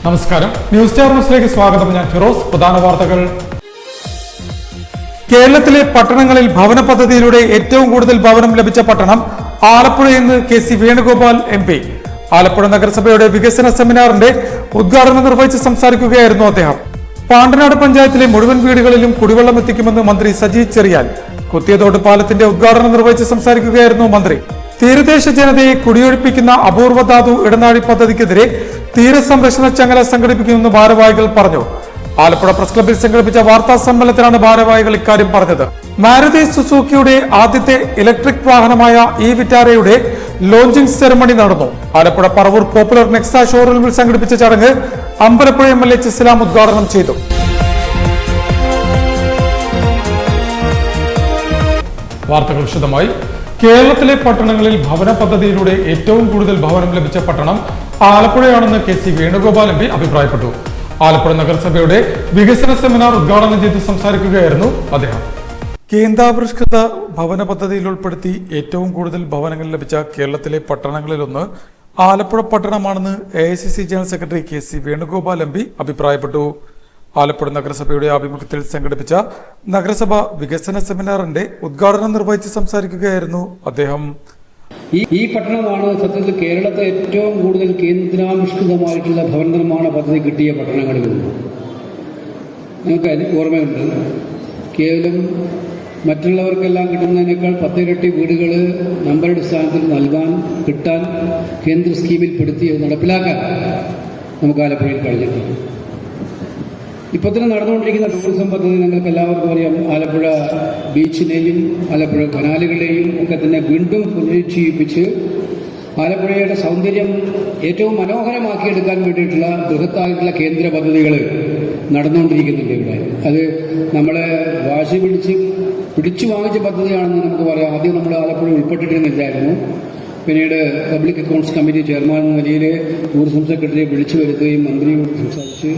നമസ്കാരം, news star ന്യൂസിലേക്ക് സ്വാഗതം. ഞാൻ ഫിറോസ്. പ്രധാന വാർത്തകൾ. കേരളത്തിലെ പട്ടണങ്ങളിൽ ഭവന പദ്ധതിയിലൂടെ ഏറ്റവും കൂടുതൽ ഭവനം ലഭിച്ച പട്ടണം ആലപ്പുഴയെന്ന് KC വേണുഗോപാൽ MP. ആലപ്പുഴ നഗരസഭയുടെ വികസന സെമിനാറിന്റെ ഉദ്ഘാടനം നിർവഹിച്ച് സംസാരിക്കുകയായിരുന്നു അദ്ദേഹം. പാണ്ടനാട് പഞ്ചായത്തിലെ മുഴുവൻ വീടുകളിലും കുടിവെള്ളം എത്തിക്കുമെന്ന് മന്ത്രി സജി ചെറിയാൻ. കുത്തിയതോട് പാലത്തിന്റെ ഉദ്ഘാടനം നിർവഹിച്ച് സംസാരിക്കുകയായിരുന്നു മന്ത്രി. തീരദേശ ജനതയെ കുടിയൊഴിപ്പിക്കുന്ന അപൂർവ ധാതു ഇടനാഴി പദ്ധതിക്കെതിരെ തീരസംരക്ഷണ ചങ്ങല സംഘടിപ്പിക്കുമെന്ന് ഭാരവാഹികൾ പറഞ്ഞു. ആലപ്പുഴ പ്രസ് ക്ലബ്ബിൽ സംഘടിപ്പിച്ച വാർത്താ സമ്മേളനത്തിലാണ് ഭാരവാഹികൾ ഇക്കാര്യം പറഞ്ഞത്. മാരുതി സുസുക്കിയുടെ ആദ്യത്തെ ഇലക്ട്രിക് വാഹനമായ വിറ്റാരയുടെ ലോഞ്ചിംഗ് സെറമണി നടന്നു. ആലപ്പുഴ പറവൂർ പോപ്പുലർ നെക്സ ഷോറൂമിൽ സംഘടിപ്പിച്ച ചടങ്ങ് അമ്പലപ്പുഴ MLA ഇസ്ലാം ഉദ്ഘാടനം ചെയ്തു. വാർത്തകൾ വിശദമായി. കേരളത്തിലെ പട്ടണങ്ങളിൽ ഭവന പദ്ധതിയിലൂടെ ഏറ്റവും കൂടുതൽ ഭവനം ലഭിച്ച പട്ടണം ആലപ്പുഴയാണെന്ന് KC വേണുഗോപാൽ MP അഭിപ്രായപ്പെട്ടു. ആലപ്പുഴ നഗരസഭയുടെ വികസന സെമിനാർ ഉദ്ഘാടനം ചെയ്ത് സംസാരിക്കുകയായിരുന്നു അദ്ദേഹം. കേന്ദ്രാവിഷ്കൃത ഭവന പദ്ധതിയിൽ ഉൾപ്പെടുത്തി ഏറ്റവും കൂടുതൽ ഭവനങ്ങൾ ലഭിച്ച കേരളത്തിലെ പട്ടണങ്ങളിലൊന്ന് ആലപ്പുഴ പട്ടണമാണെന്ന് AICC general secretary KC Venugopal MP അഭിപ്രായപ്പെട്ടു. ആലപ്പുഴ നഗരസഭയുടെ ആഭിമുഖ്യത്തിൽ സംഘടിപ്പിച്ച നഗരസഭ വികസന സെമിനാറിന്റെ ഉദ്ഘാടനം നിർവഹിച്ച് സംസാരിക്കുകയായിരുന്നു അദ്ദേഹം. ഈ പട്ടണമാണ് സത്യത്തിൽ കേരളത്തെ ഏറ്റവും കൂടുതൽ കേന്ദ്രാവിഷ്കൃതമായിട്ടുള്ള ഭവന നിർമ്മാണ പദ്ധതി കിട്ടിയ പട്ടണങ്ങളിൽ ഒന്ന്. നിങ്ങൾക്ക് ഓർമ്മയുണ്ട്, കേവലം മറ്റുള്ളവർക്കെല്ലാം കിട്ടുന്നതിനേക്കാൾ 10 ഇരട്ടി വീടുകൾ നമ്പരടിസ്ഥാനത്തിൽ കിട്ടാൻ കേന്ദ്ര സ്കീമിൽ പെടുത്തി നടപ്പിലാക്കാൻ നമുക്ക് ആലപ്പുഴയിൽ കഴിഞ്ഞിട്ടുണ്ട്. ഇപ്പോൾ തന്നെ നടന്നുകൊണ്ടിരിക്കുന്ന ടൂറിസം പദ്ധതി നിങ്ങൾക്ക് എല്ലാവർക്കും അറിയാം. ആലപ്പുഴ ബീച്ചിനെയും ആലപ്പുഴ കനാലുകളെയും ഒക്കെ തന്നെ വീണ്ടും പുനരുജ്ജീവിപ്പിച്ച് ആലപ്പുഴയുടെ സൗന്ദര്യം ഏറ്റവും മനോഹരമാക്കിയെടുക്കാൻ വേണ്ടിയിട്ടുള്ള ബൃഹത്തായിട്ടുള്ള കേന്ദ്ര പദ്ധതികൾ നടന്നുകൊണ്ടിരിക്കുന്നുണ്ട് ഇവിടെ. അത് നമ്മളെ വാശി പിടിച്ചു വാങ്ങിച്ച പദ്ധതിയാണെന്ന് നമുക്ക് പറയാം. ആദ്യം നമ്മൾ ആലപ്പുഴ ഉൾപ്പെട്ടിരുന്നില്ലായിരുന്നു. പിന്നീട് പബ്ലിക് അക്കൗണ്ട്സ് കമ്മിറ്റി ചെയർമാൻ എന്ന നിലയിൽ ടൂറിസം സെക്രട്ടറിയെ വിളിച്ചു വരുത്തുകയും മന്ത്രിയോട് സംസാരിച്ച്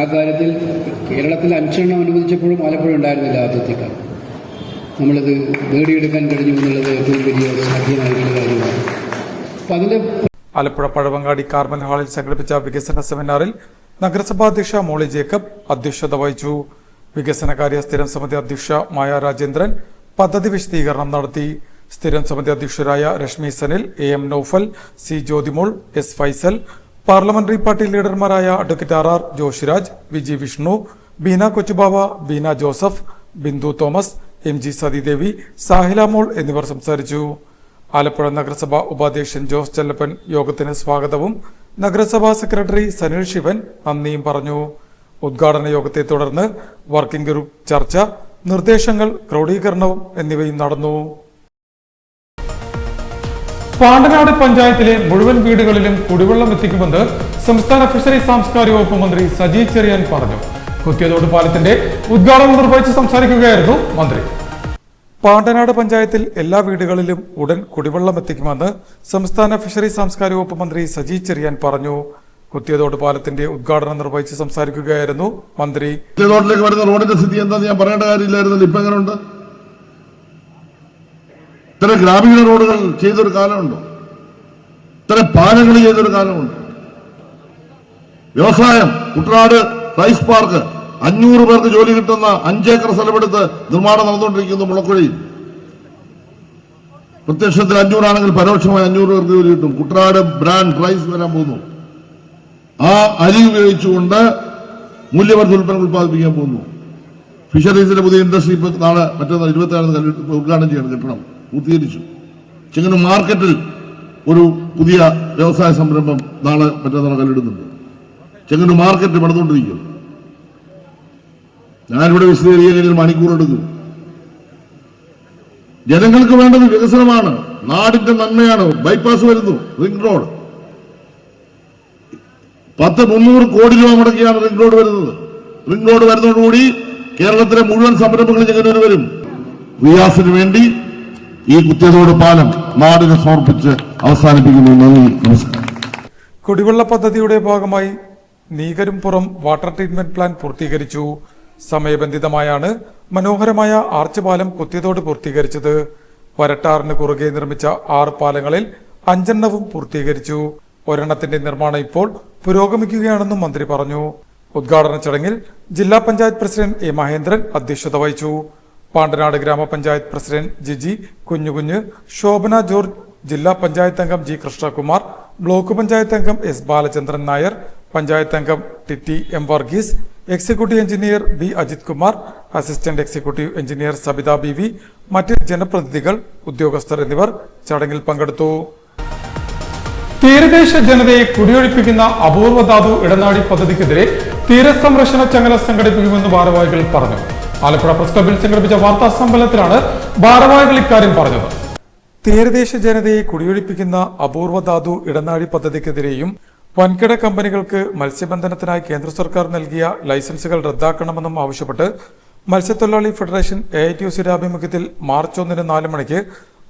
ആ കാര്യത്തിൽ കേരളത്തിൽ 5 എണ്ണം അനുവദിച്ചപ്പോഴും ആലപ്പുഴ ഉണ്ടായിരുന്നില്ല. ആദ്യത്തെ കാലം നമ്മളത് നേടിയെടുക്കാൻ കഴിഞ്ഞു എന്നുള്ളത് ഏറ്റവും വലിയ സാധ്യമായിട്ടുള്ള കാര്യമാണ്. അപ്പം അതിന്റെ ആലപ്പുഴ പഴവങ്ങാടി കാർമൽ ഹാളിൽ സംഘടിപ്പിച്ച വികസന സെമിനാറിൽ നഗരസഭാ അധ്യക്ഷ മോളി ജേക്കബ് അധ്യക്ഷത വഹിച്ചു. വികസനകാര്യ സ്ഥിരം സമിതി അധ്യക്ഷ മായ രാജേന്ദ്രൻ പദ്ധതി വിശദീകരണം നടത്തി. സ്ഥിരം സമിതി അധ്യക്ഷരായ Reshmi Sanil, AM Noufal, C Jyothimol, S Faisal, parliamentary party ലീഡർമാരായ advocate RR Joshiraj, VG Vishnu, Beena Kochubava, Beena Joseph, Bindu Thomas, MG Sathidevi, Sahilamol എന്നിവർ സംസാരിച്ചു. ആലപ്പുഴ നഗരസഭ ഉപാധ്യക്ഷൻ ജോസ് ചെല്ലപ്പൻ യോഗത്തിന് സ്വാഗതവും നഗരസഭാ സെക്രട്ടറി സനിൽ ശിവൻ നന്ദിയും പറഞ്ഞു. ഉദ്ഘാടന യോഗത്തെ തുടർന്ന് വർക്കിംഗ് ഗ്രൂപ്പ് ചർച്ച, നിർദ്ദേശങ്ങൾ, ക്രോഡീകരണവും എന്നിവയും നടന്നു. പാണ്ടനാട് പഞ്ചായത്തിലെ മുഴുവൻ വീടുകളിലും കുടിവെള്ളം എത്തിക്കുമെന്ന് സംസ്ഥാന ഫിഷറി സാംസ്കാരിക വകുപ്പ് മന്ത്രി സജി ചെറിയാൻ പറഞ്ഞു. കുത്തിയതോട് പാലത്തിന്റെ ഉദ്ഘാടനം നിർവഹിച്ച് സംസാരിക്കുകയായിരുന്നു മന്ത്രി. പാണ്ടനാട് പഞ്ചായത്തിൽ എല്ലാ വീടുകളിലും ഉടൻ കുടിവെള്ളം എത്തിക്കുമെന്ന് സംസ്ഥാന ഫിഷറി സാംസ്കാരിക വകുപ്പ് മന്ത്രി സജി ചെറിയാൻ പറഞ്ഞു. കുത്തിയതോട് പാലത്തിന്റെ ഉദ്ഘാടനം നിർവഹിച്ച് സംസാരിക്കുകയായിരുന്നു മന്ത്രി. റോഡിന്റെ സ്ഥിതി എന്താണെന്ന് ഞാൻ പറയേണ്ട കാര്യമില്ലായിരുന്നല്ലോ. ഇപ്പൊ എങ്ങനെയുണ്ട്? ഇത്ര ഗ്രാമീണ റോഡുകൾ ചെയ്തൊരു കാലമുണ്ടോ? ഇത്ര പാലങ്ങൾ ചെയ്തൊരു കാലമുണ്ട്? വ്യവസായം, കുട്ടനാട് റൈസ് പാർക്ക് 500 പേർക്ക് ജോലി കിട്ടുന്ന 5 ഏക്കർ സ്ഥലമെടുത്ത് നിർമ്മാണം നടന്നുകൊണ്ടിരിക്കുന്നു മുളക്കുഴയിൽ. പ്രത്യക്ഷത്തിൽ 500 ആണെങ്കിൽ പരോക്ഷമായി 500 പേർക്ക് ജോലി കിട്ടും. കുട്ടനാട് ബ്രാൻഡ് റൈസ് വരാൻ പോകുന്നു. ആ അരി ഉപയോഗിച്ചുകൊണ്ട് മൂല്യവർദ്ധിത ഉൽപ്പന്നങ്ങൾ ഉത്പാദിപ്പിക്കാൻ പോകുന്നു. ഫിഷറീസിന്റെ പുതിയ ഇൻഡസ്ട്രി ഇപ്പൊ നാളെ മറ്റന്നാൾ 26 ഉദ്ഘാടനം ചെയ്യണം. കെട്ടണം പൂർത്തീകരിച്ചു. ചെങ്ങന്നൂർ മാർക്കറ്റിൽ ഒരു പുതിയ വ്യവസായ സംരംഭം നാളെ മറ്റന്നാൾ കല്ലിടുന്നുണ്ട്. ചെങ്ങന്നൂർ മാർക്കറ്റ് പണിതുകൊണ്ടിരിക്കും. ഞാനിവിടെ വിശദീകരിക്കാൻ മണിക്കൂർ എടുക്കും. ജനങ്ങൾക്ക് വേണ്ടത് വികസനമാണ്, നാടിന്റെ നന്മയാണ്. ബൈപ്പാസ് വരുന്നു, റിംഗ് റോഡ് 300 കോടി രൂപ മുടക്കിയാണ് റിംഗ് റോഡ് വരുന്നത്. റിംഗ് റോഡ് വരുന്നതോടുകൂടി കേരളത്തിലെ മുഴുവൻ സംരംഭങ്ങളും ചെങ്ങന്നൂർ വരും. റിയാസിന് വേണ്ടി ഈ കുത്തിയതോട് പാലം നാടിനെ സമർപ്പിച്ച് അവസാനിപ്പിക്കുന്നു. നന്ദി, നമസ്കാരം. കുടിവെള്ള പദ്ധതിയുടെ ഭാഗമായി നീകരുംപുറം വാട്ടർ ട്രീറ്റ്മെന്റ് പ്ലാന്റ് പൂർത്തീകരിച്ചു. സമയബന്ധിതമായാണ് മനോഹരമായ ആർച്ച് പാലം കുത്തിയതോട് പൂർത്തീകരിച്ചത്. വരട്ടാറിന് കുറുകെ നിർമ്മിച്ച 6 പാലങ്ങളിൽ 5 എണ്ണവും പൂർത്തീകരിച്ചു. ഒരെണ്ണത്തിന്റെ നിർമ്മാണം ഇപ്പോൾ പുരോഗമിക്കുകയാണെന്നും മന്ത്രി പറഞ്ഞു. ഉദ്ഘാടന ചടങ്ങിൽ ജില്ലാ പഞ്ചായത്ത് പ്രസിഡന്റ് എ മഹേന്ദ്രൻ അധ്യക്ഷത വഹിച്ചു. പാണ്ടനാട് ഗ്രാമപഞ്ചായത്ത് പ്രസിഡന്റ് ജിജി കുഞ്ഞുകുഞ്ഞ്, ശോഭന ജോർജ്, ജില്ലാ പഞ്ചായത്ത് അംഗം ജി കൃഷ്ണകുമാർ, ബ്ലോക്ക് പഞ്ചായത്ത് അംഗം എസ് ബാലചന്ദ്രൻ നായർ, പഞ്ചായത്ത് അംഗം T M Varghese, executive engineer B Ajith Kumar, assistant executive engineer Sabitha B, മറ്റ് ജനപ്രതിനിധികൾ, ഉദ്യോഗസ്ഥർ എന്നിവർ ചടങ്ങിൽ പങ്കെടുത്തു. തീരദേശ ജനതയെ കുടിയൊഴിപ്പിക്കുന്ന അപൂർവ ധാതു ഇടനാഴി പദ്ധതിക്കെതിരെ തീരസംരക്ഷണ ചങ്ങല സംഘടിപ്പിക്കുമെന്ന് ഭാരവാഹികൾ പറഞ്ഞു. ആലപ്പുഴ പ്രസ് ക്ലബിൽ സംഘടിപ്പിച്ച വാർത്താ സമ്മേളനത്തിലാണ് ഭാരവാഹികൾ ഇക്കാര്യം പറഞ്ഞത്. തീരദേശ ജനതയെ കുടിയൊഴിപ്പിക്കുന്ന അപൂർവ ധാതു ഇടനാഴി പദ്ധതിക്കെതിരെയും വൻകിട കമ്പനികൾക്ക് മത്സ്യബന്ധനത്തിനായി കേന്ദ്ര സർക്കാർ നൽകിയ ലൈസൻസുകൾ റദ്ദാക്കണമെന്നും ആവശ്യപ്പെട്ട് മത്സ്യത്തൊഴിലാളി ഫെഡറേഷൻ AITUCയുടെ ആഭിമുഖ്യത്തിൽ മാർച്ച് 1 4 മണിക്ക്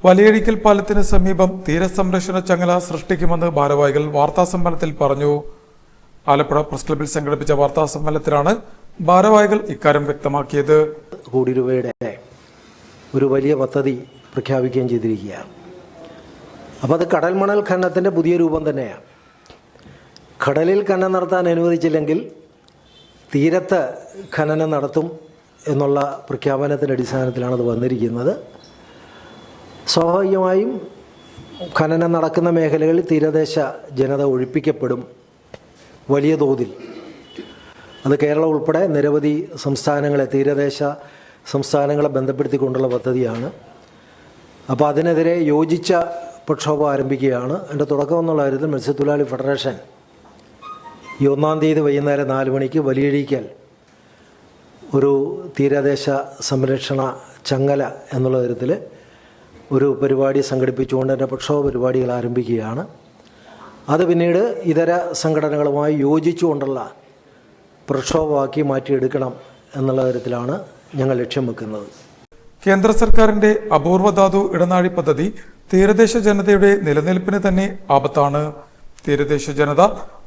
വലിയഴിക്കൽ പാലത്തിന് സമീപം തീരസംരക്ഷണ ചങ്ങല സൃഷ്ടിക്കുമെന്ന് ഭാരവാഹികൾ വാർത്താസമ്മേളനത്തിൽ പറഞ്ഞു. ആലപ്പുഴ പ്രസ് ക്ലബിൽ സംഘടിപ്പിച്ച വാർത്താ സമ്മേളനത്തിലാണ് ഭാരവാഹികൾ ഇക്കാര്യം വ്യക്തമാക്കിയത്. കോടി രൂപയുടെ ഒരു വലിയ പദ്ധതി പ്രഖ്യാപിക്കുകയും ചെയ്തിരിക്കുകയാണ്. അപ്പോൾ അത് കടൽ മണൽ ഖനനത്തിൻ്റെ പുതിയ രൂപം തന്നെയാണ്. കടലിൽ ഖനനം നടത്താൻ അനുവദിച്ചില്ലെങ്കിൽ തീരത്ത് ഖനനം നടത്തും എന്നുള്ള പ്രഖ്യാപനത്തിൻ്റെ അടിസ്ഥാനത്തിലാണ് അത് വന്നിരിക്കുന്നത്. സ്വാഭാവികമായും ഖനനം നടക്കുന്ന മേഖലകളിൽ തീരദേശ ജനത ഒഴിപ്പിക്കപ്പെടും വലിയ തോതിൽ. അത് കേരളം ഉൾപ്പെടെ നിരവധി സംസ്ഥാനങ്ങളെ, തീരദേശ സംസ്ഥാനങ്ങളെ ബന്ധപ്പെടുത്തിക്കൊണ്ടുള്ള പദ്ധതിയാണ്. അപ്പോൾ അതിനെതിരെ യോജിച്ച പ്രക്ഷോഭം ആരംഭിക്കുകയാണ്. എൻ്റെ തുടക്കം എന്നുള്ള കാര്യത്തിൽ മത്സ്യത്തൊഴിലാളി ഫെഡറേഷൻ ഈ 1-ാം തീയതി വൈകുന്നേരം 4 മണിക്ക് വലിയഴിക്കൽ ഒരു തീരദേശ സംരക്ഷണ ചങ്ങല എന്നുള്ള തരത്തിൽ ഒരു പരിപാടി സംഘടിപ്പിച്ചുകൊണ്ട് എൻ്റെ പ്രക്ഷോഭ പരിപാടികൾ ആരംഭിക്കുകയാണ്. അത് പിന്നീട് ഇതര സംഘടനകളുമായി യോജിച്ചുകൊണ്ടുള്ള പ്രക്ഷോഭമാക്കി മാറ്റിയെടുക്കണം എന്നുള്ള തരത്തിലാണ് ഞങ്ങൾ ലക്ഷ്യം വെക്കുന്നത്. കേന്ദ്ര സർക്കാരിന്റെ അപൂർവ ധാതു ഇടനാഴി പദ്ധതി തീരദേശ ജനതയുടെ നിലനിൽപ്പിന് തന്നെ ആപത്താണ്. തീരദേശ ജനത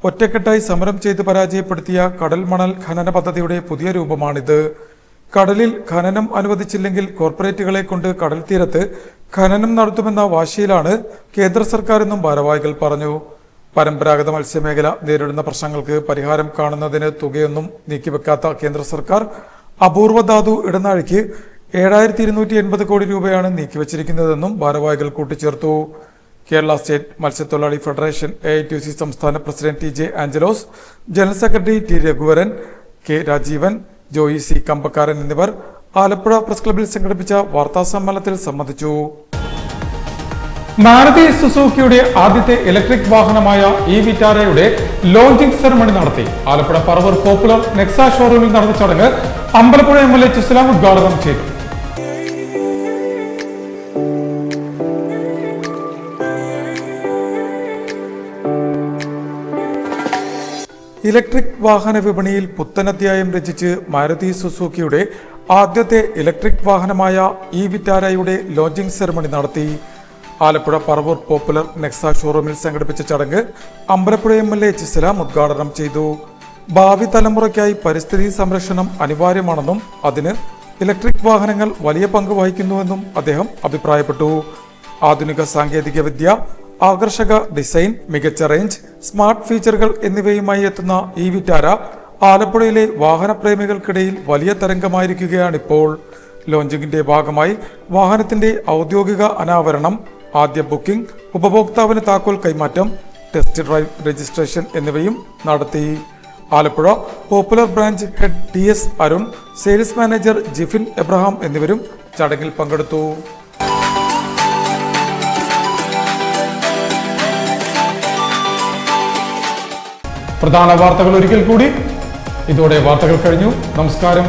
ഒറ്റക്കെട്ടായി സമരം ചെയ്ത് പരാജയപ്പെടുത്തിയ കടൽ മണൽ ഖനന പദ്ധതിയുടെ പുതിയ രൂപമാണിത്. കടലിൽ ഖനനം അനുവദിച്ചില്ലെങ്കിൽ കോർപ്പറേറ്റുകളെ കൊണ്ട് കടൽ തീരത്ത് ഖനനം നടത്തുമെന്ന വാശിയിലാണ് കേന്ദ്ര സർക്കാർ എന്നും ഭാരവാഹികൾ പറഞ്ഞു. പരമ്പരാഗത മത്സ്യമേഖല നേരിടുന്ന പ്രശ്നങ്ങൾക്ക് പരിഹാരം കാണുന്നതിന് തുകയൊന്നും നീക്കിവെക്കാത്ത കേന്ദ്ര സർക്കാർ അപൂർവ ധാതു ഇടനാഴിക്ക് 7280 കോടി രൂപയാണ് നീക്കിവച്ചിരിക്കുന്നതെന്നും ഭാരവാഹികൾ കൂട്ടിച്ചേർത്തു. കേരള സ്റ്റേറ്റ് മത്സ്യത്തൊഴിലാളി ഫെഡറേഷൻ AITUC സംസ്ഥാന president TJ Angelos, general secretary T Raghuvaran, K Rajeevan, Joy C Kambakkaran എന്നിവർ ആലപ്പുഴ പ്രസ് ക്ലബിൽ സംഘടിപ്പിച്ച വാർത്താ സമ്മേളനത്തിൽ സംബന്ധിച്ചു. മാരുതി സുസുക്കിയുടെ ആദ്യത്തെ ഇലക്ട്രിക് വാഹനമായ വിറ്റാരയുടെ ലോഞ്ചിംഗ് സെറമണി നടത്തി. ആലപ്പുഴ പറവൂർ പോപ്പുലർ നെക്സ ഷോറൂമിൽ നടന്ന ചടങ്ങ് അമ്പലപ്പുഴ MLA ചിസ്ലാം ഉദ്ഘാടനം ചെയ്തു. ഇലക്ട്രിക് വാഹന വിപണിയിൽ പുത്തനധ്യായം രചിച്ച് മാരുതി സുസുക്കിയുടെ ആദ്യത്തെ ഇലക്ട്രിക് വാഹനമായ വിറ്റാരയുടെ ലോഞ്ചിംഗ് സെറമണി നടത്തി. ആലപ്പുഴ പറവൂർ പോപ്പുലർ നെക്സ ഷോറൂമിൽ സംഘടിപ്പിച്ച ചടങ്ങ് അമ്പലപ്പുഴ MLA ചിസ്ലാം ഉദ്ഘാടനം ചെയ്തു. ഭാവി തലമുറയ്ക്കായി പരിസ്ഥിതി സംരക്ഷണം അനിവാര്യമാണെന്നും അതിന് ഇലക്ട്രിക് വാഹനങ്ങൾ വലിയ പങ്ക് വഹിക്കുന്നുവെന്നും അദ്ദേഹം അഭിപ്രായപ്പെട്ടു. ആധുനിക സാങ്കേതിക വിദ്യ, ആകർഷക ഡിസൈൻ, മികച്ച റേഞ്ച്, സ്മാർട്ട് ഫീച്ചറുകൾ എന്നിവയുമായി എത്തുന്ന വിറ്റാര ആലപ്പുഴയിലെ വാഹനപ്രേമികൾക്കിടയിൽ വലിയ തരംഗമായിരിക്കുകയാണിപ്പോൾ. ലോഞ്ചിങ്ങിന്റെ ഭാഗമായി വാഹനത്തിന്റെ ഔദ്യോഗിക അനാവരണം, ആദ്യ ബുക്കിംഗ്, ഉപഭോക്താവിന് താക്കോൽ കൈമാറ്റം, ടെസ്റ്റ് ഡ്രൈവ് രജിസ്ട്രേഷൻ എന്നിവയും നടത്തി. Alappuzha popular branch head TS Arun, sales manager Jifin Abraham എന്നിവരും ചടങ്ങിൽ പങ്കെടുത്തു. പ്രധാന വാർത്തകൾ ഒരിക്കൽ കൂടി. ഇതോടെ വാർത്തകൾ കഴിഞ്ഞു. നമസ്കാരം.